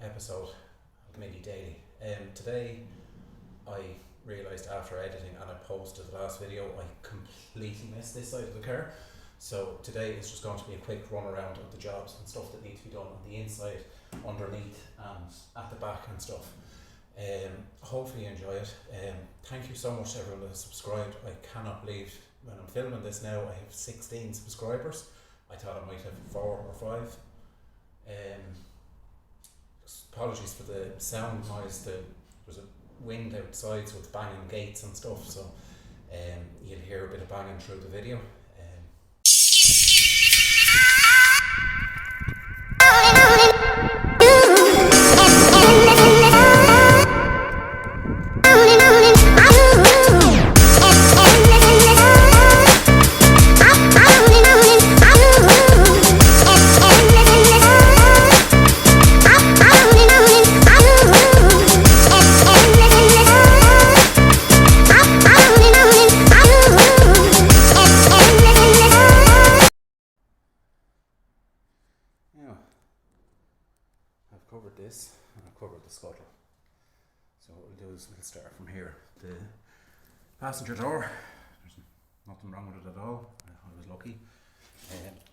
episode of Midi Daily. Today I realised after editing and I posted the last video I completely missed this side of the car. So today is just going to be a quick run around of the jobs and stuff that need to be done on the inside, underneath and at the back and stuff. Hopefully you enjoy it. Thank you so much to everyone that has subscribed. I cannot believe when I'm filming this now I have 16 subscribers. I thought I might have 4 or 5. Apologies for the sound noise. There's a wind outside, so it's banging gates and stuff, so you'll hear a bit of banging through the video. I've covered this and I've covered the scuttle. So what we'll do is we'll start from here. The passenger door, there's nothing wrong with it at all. I was lucky.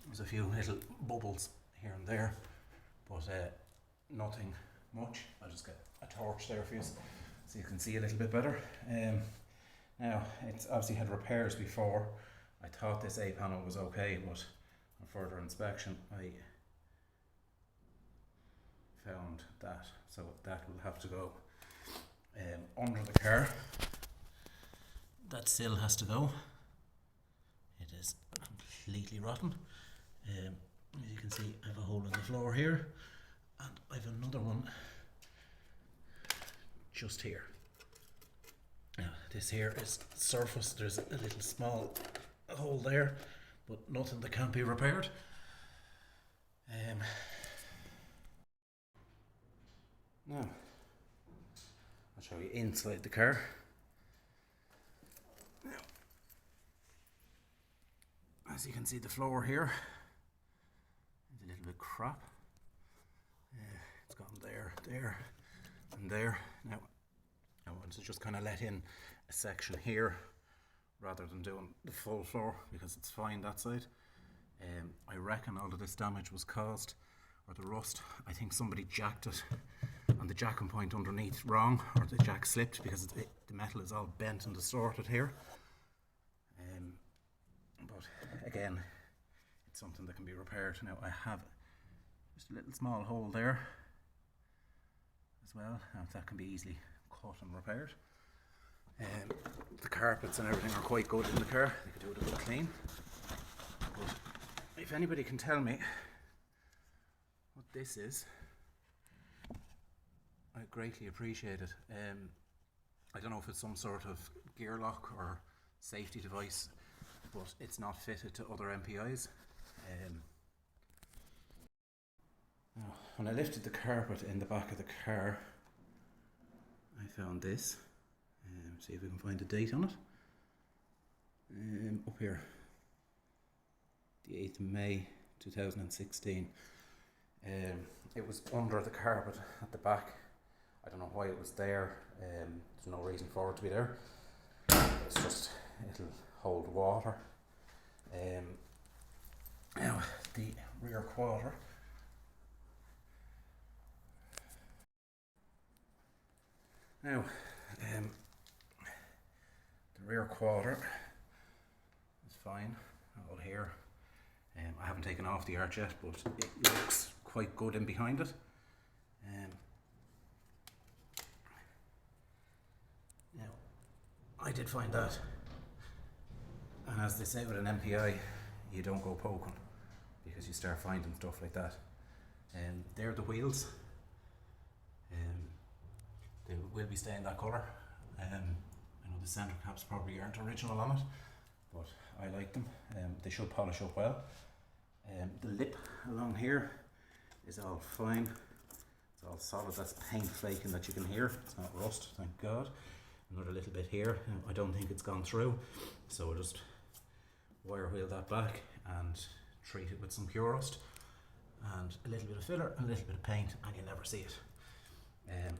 There's a few little bubbles here and there, but nothing much. I'll just get a torch there for you so you can see a little bit better. Now, it's obviously had repairs before. I thought this A panel was okay, but on further inspection I found that, so that will have to go under the car. That still has to go. It is completely rotten. As you can see, I have a hole in the floor here, and I have another one just here. Now, this here is surface. There's a little small hole there, but nothing that can't be repaired. Now, I'll show you inside the car. Now, as you can see, the floor here is a little bit crap. It's gone there, there, and there. Now, I want to just kind of let in a section here rather than doing the full floor because it's fine that side. I reckon all of this damage was caused, or the rust, I think somebody jacked it and the jacking point underneath wrong, or the jack slipped because the metal is all bent and distorted here. But again, it's something that can be repaired. Now I have just a little small hole there as well, and that can be easily cut and repaired. The carpets and everything are quite good in the car. They could do it a bit clean. But if anybody can tell me what this is, I greatly appreciate it. I don't know if it's some sort of gear lock or safety device, but it's not fitted to other MPIs. When I lifted the carpet in the back of the car, I found this. See if we can find the date on it. Up here, the 8th of May 2016. It was under the carpet at the back. I don't know why it was there. There's no reason for it to be there. It's just, it'll hold water. Now, the rear quarter. Now, the rear quarter is fine, all here. I haven't taken off the arch yet, but it looks quite good in behind it. Now, I did find that, and as they say with an MPI, you don't go poking because you start finding stuff like that. They're the wheels. They will be staying that colour. I know the centre caps probably aren't original on it, but I like them. They should polish up well. The lip along here is all fine. It's all solid. That's paint flaking that you can hear. It's not rust, thank God. Another little bit here. I don't think it's gone through, so we'll just wire wheel that back and treat it with some pure rust and a little bit of filler and a little bit of paint, and you'll never see it.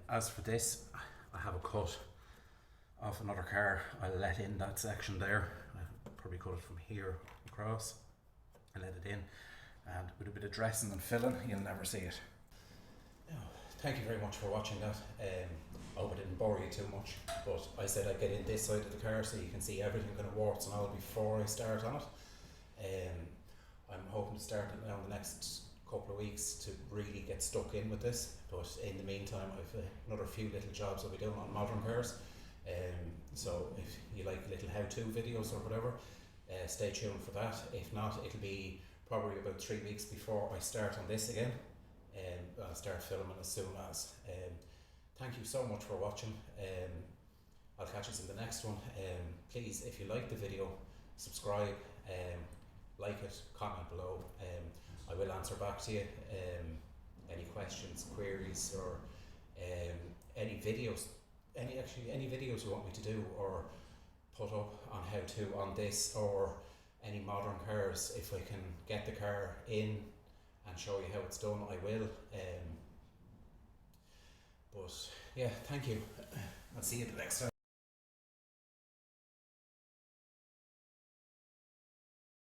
As for this, I have a cut off another car. I'll let in that section there. I'll probably cut it from here across and let it in. And with a bit of dressing and filling, you'll never see it. Oh, thank you very much for watching that. I hope I didn't bore you too much, but I said I'd get in this side of the car so you can see everything kind of warts and all before I start on it. I'm hoping to start it now in the next couple of weeks to really get stuck in with this, but in the meantime I've another few little jobs I'll be doing on modern cars. So if you like little how-to videos or whatever, stay tuned for that. If not, it'll be probably about 3 weeks before I start on this again. I'll start filming as soon as. Thank you so much for watching. I'll catch us in the next one. Please, if you like the video, subscribe, like it, comment below. I will answer back to you. Any questions, queries, or any videos, any videos you want me to do or put up on how to on this, or any modern cars. If I can get the car in and show you how it's done, I will. But yeah, thank you. I'll see you the next time.